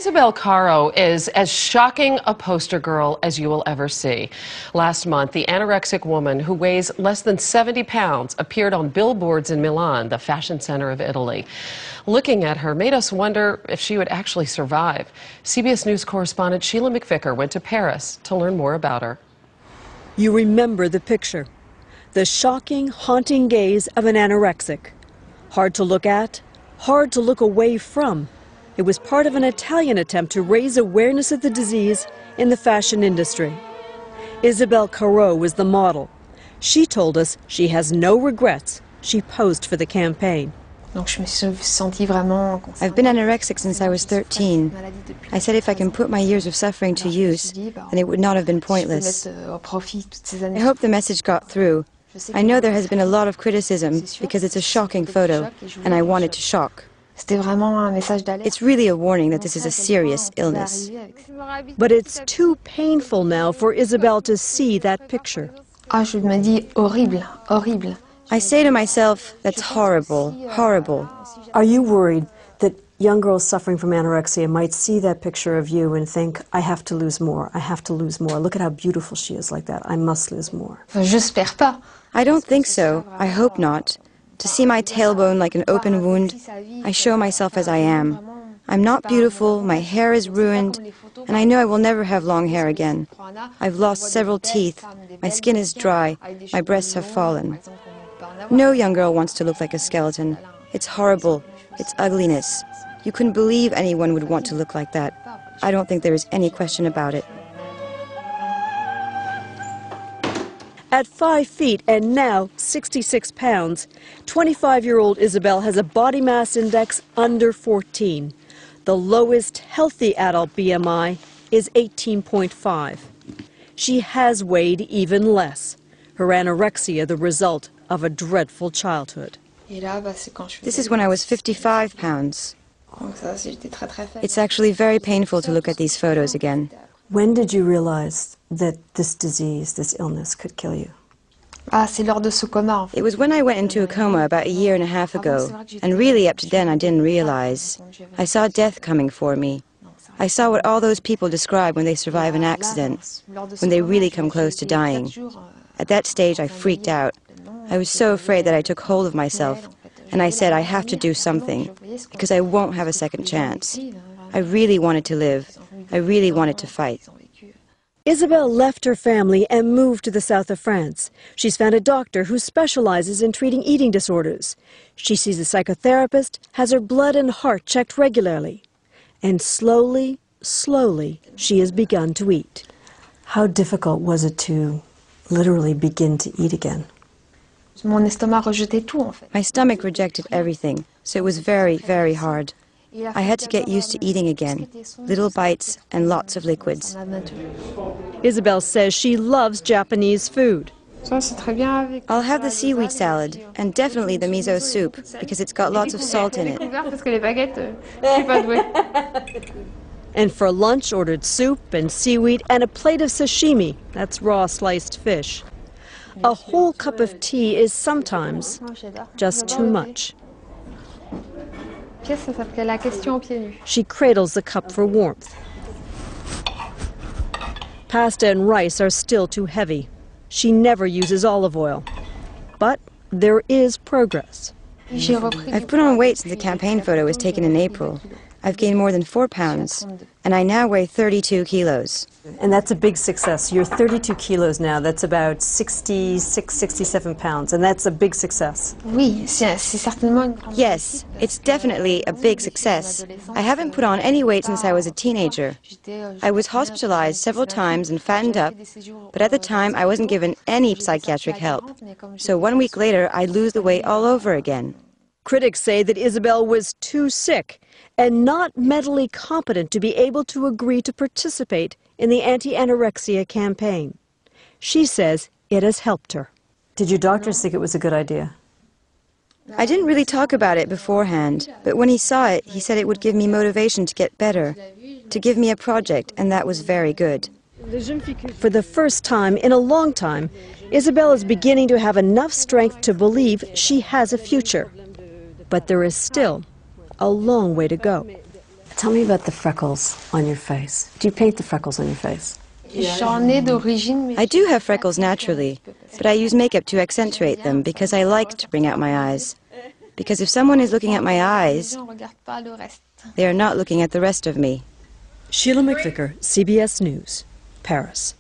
Isabel Caro is as shocking a poster girl as you will ever see. Last month, the anorexic woman who weighs less than 70 pounds appeared on billboards in Milan, the fashion center of Italy. Looking at her made us wonder if she would actually survive. CBS News correspondent Sheila McVicker went to Paris to learn more about her. You remember the picture, the shocking, haunting gaze of an anorexic. Hard to look at, hard to look away from. It was part of an Italian attempt to raise awareness of the disease in the fashion industry. Isabel Caro was the model. She told us she has no regrets. She posed for the campaign. I've been anorexic since I was 13. I said if I can put my years of suffering to use, then it would not have been pointless. I hope the message got through. I know there has been a lot of criticism because it's a shocking photo, and I wanted to shock. It's really a warning that this is a serious illness. But it's too painful now for Isabel to see that picture. I say to myself, that's horrible, horrible. Are you worried that young girls suffering from anorexia might see that picture of you and think, I have to lose more, I have to lose more. Look at how beautiful she is like that. I must lose more. I don't think so. I hope not. To see my tailbone like an open wound, I show myself as I am. I'm not beautiful, my hair is ruined, and I know I will never have long hair again. I've lost several teeth, my skin is dry, my breasts have fallen. No young girl wants to look like a skeleton. It's horrible. It's ugliness. You couldn't believe anyone would want to look like that. I don't think there is any question about it. At 5 feet and now 66 pounds, 25-year-old Isabel has a body mass index under 14. The lowest healthy adult BMI is 18.5. She has weighed even less. Her anorexia the result of a dreadful childhood. This is when I was 55 pounds. It's actually very painful to look at these photos again. When did you realize that this disease, this illness, could kill you? It was when I went into a coma about a year and a half ago, and really up to then I didn't realize. I saw death coming for me. I saw what all those people describe when they survive an accident, when they really come close to dying. At that stage I freaked out. I was so afraid that I took hold of myself, and I said I have to do something, because I won't have a second chance. I really wanted to live. I really wanted to fight. Isabel left her family and moved to the south of France. She's found a doctor who specializes in treating eating disorders. She sees a psychotherapist, has her blood and heart checked regularly. And slowly, slowly, she has begun to eat. How difficult was it to literally begin to eat again? My stomach rejected everything, so it was very, very hard. I had to get used to eating again, little bites and lots of liquids. Isabel says she loves Japanese food. I'll have the seaweed salad, and definitely the miso soup, because it's got lots of salt in it. And for lunch, ordered soup and seaweed and a plate of sashimi, that's raw sliced fish. A whole cup of tea is sometimes just too much. She cradles the cup for warmth. Pasta and rice are still too heavy. She never uses olive oil. But there is progress. I've put on weight since the campaign photo was taken in April. I've gained more than 4 pounds, and I now weigh 32 kilos. And that's a big success. You're 32 kilos now. That's about 66, 67 pounds, and that's a big success. Yes, it's definitely a big success. I haven't put on any weight since I was a teenager. I was hospitalized several times and fattened up, but at the time I wasn't given any psychiatric help. So 1 week later, I'd lose the weight all over again. Critics say that Isabel was too sick and not mentally competent to be able to agree to participate in the anti-anorexia campaign. She says it has helped her. Did your doctor think it was a good idea? I didn't really talk about it beforehand, but when he saw it, he said it would give me motivation to get better, to give me a project, and that was very good. For the first time in a long time, Isabel is beginning to have enough strength to believe she has a future. But there is still a long way to go. Tell me about the freckles on your face. Do you paint the freckles on your face? I do have freckles naturally, but I use makeup to accentuate them because I like to bring out my eyes. Because if someone is looking at my eyes, they are not looking at the rest of me. Sheila McVicker, CBS News, Paris.